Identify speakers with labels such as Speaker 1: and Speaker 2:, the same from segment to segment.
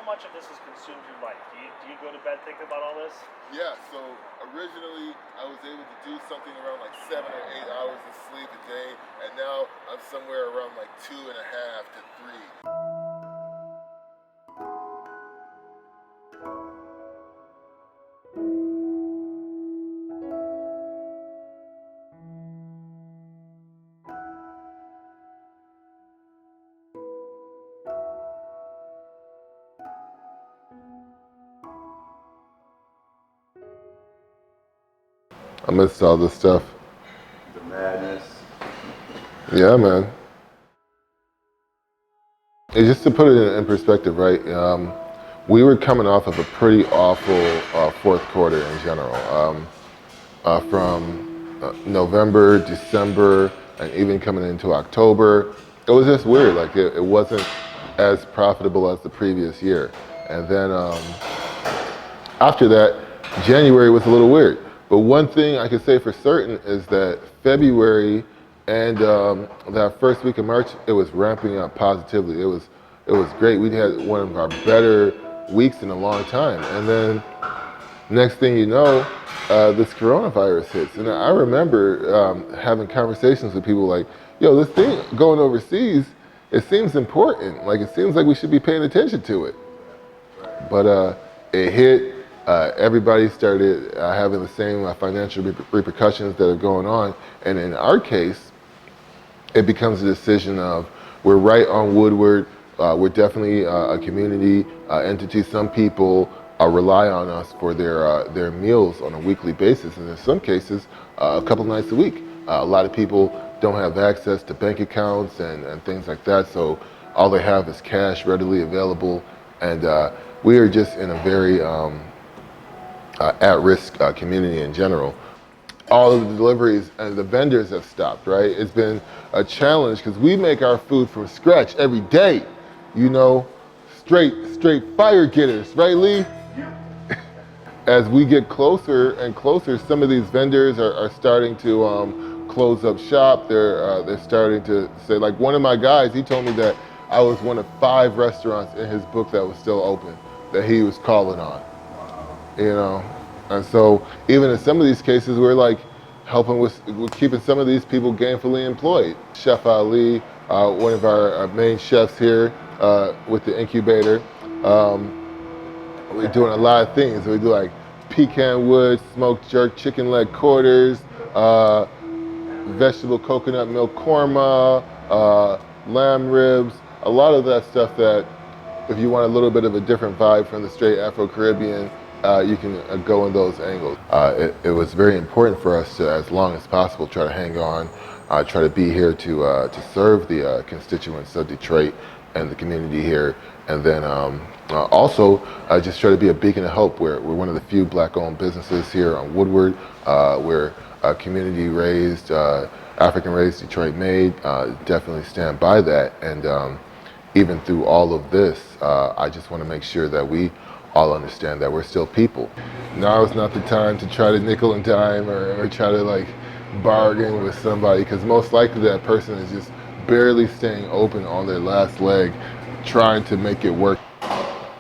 Speaker 1: much of this has consumed your life? Do you go to bed thinking about all this?
Speaker 2: Yeah, so originally I was able to do something around like 7 or 8 hours of sleep a day, and now I'm somewhere around like 2.5 to 3. I missed all this stuff.
Speaker 3: The madness.
Speaker 2: Yeah, man. And just to put it in perspective, right? We were coming off of a pretty awful fourth quarter in general. From November, December, and even coming into October, it was just weird. Like it wasn't as profitable as the previous year. And then after that, January was a little weird. But one thing I can say for certain is that February and that first week of March, it was ramping up positively. It was great. We had one of our better weeks in a long time. And then next thing you know, this coronavirus hits. And I remember having conversations with people like, yo, this thing going overseas, it seems important. Like it seems like we should be paying attention to it. But it hit. Everybody started having the same financial repercussions that are going on. And in our case, it becomes a decision of we're right on Woodward. We're definitely a community entity. Some people rely on us for their meals on a weekly basis. And in some cases, a couple nights a week. A lot of people don't have access to bank accounts and things like that. So all they have is cash readily available. And we are just in a very at-risk community in general. All of the deliveries and the vendors have stopped, right? It's been a challenge because we make our food from scratch every day, you know, straight fire getters, right, Lee? As we get closer and closer, some of these vendors are starting to close up shop. They're starting to say, like one of my guys, he told me that I was one of 5 restaurants in his book that was still open, that he was calling on. You know, and so even in some of these cases, we're like helping with keeping some of these people gainfully employed. Chef Ali, one of our main chefs here with the incubator, we're doing a lot of things. We do like pecan wood, smoked jerk, chicken leg quarters, vegetable coconut milk korma, lamb ribs, a lot of that stuff that if you want a little bit of a different vibe from the straight Afro-Caribbean, you can go in those angles. It was very important for us to, as long as possible, try to hang on, try to be here to serve the constituents of Detroit and the community here, and then also just try to be a beacon of hope. We're one of the few Black-owned businesses here on Woodward. We're community-raised, African-raised, Detroit-made. Definitely stand by that, and even through all of this, I just want to make sure that we all understand that we're still people. Now is not the time to try to nickel and dime or try to like bargain with somebody, because most likely that person is just barely staying open on their last leg, trying to make it work.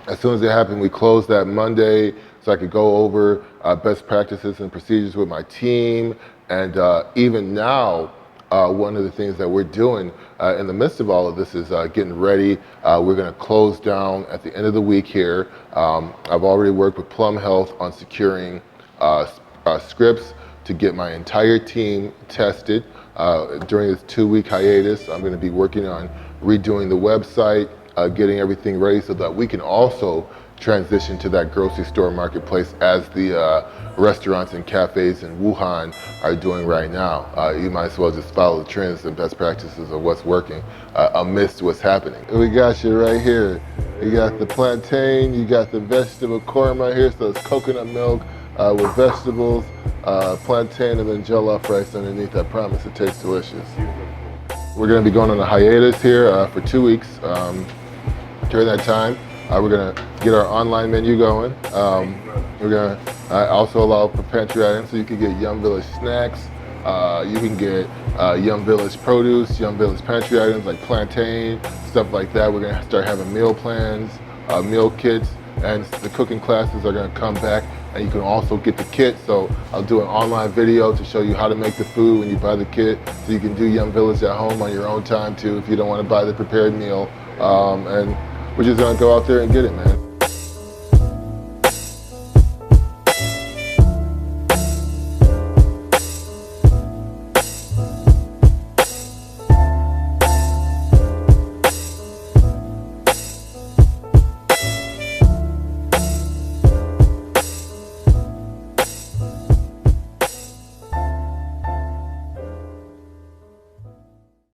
Speaker 2: As soon as it happened, we closed that Monday so I could go over best practices and procedures with my team. And even now, one of the things that we're doing in the midst of all of this is getting ready. We're going to close down at the end of the week here. I've already worked with Plum Health on securing scripts to get my entire team tested. During this 2-week hiatus, I'm going to be working on redoing the website, getting everything ready so that we can also transition to that grocery store marketplace as the restaurants and cafes in Wuhan are doing right now. You might as well just follow the trends and best practices of what's working amidst what's happening. We got you right here. You got the plantain, you got the vegetable korma here, so it's coconut milk with vegetables, plantain, and then jollof rice underneath. I promise it tastes delicious. We're gonna be going on a hiatus here for 2 weeks. During that time, we're going to get our online menu going. We're going to also allow for pantry items, so you can get Yumvillage snacks. You can get Yumvillage produce, Yumvillage pantry items like plantain, stuff like that. We're going to start having meal plans. meal kits, and the cooking classes are going to come back, and you can also get the kit. So I'll do an online video to show you how to make the food when you buy the kit, so you can do Yumvillage at home on your own time too if you don't want to buy the prepared meal. And we're just going to go out there and get it, man.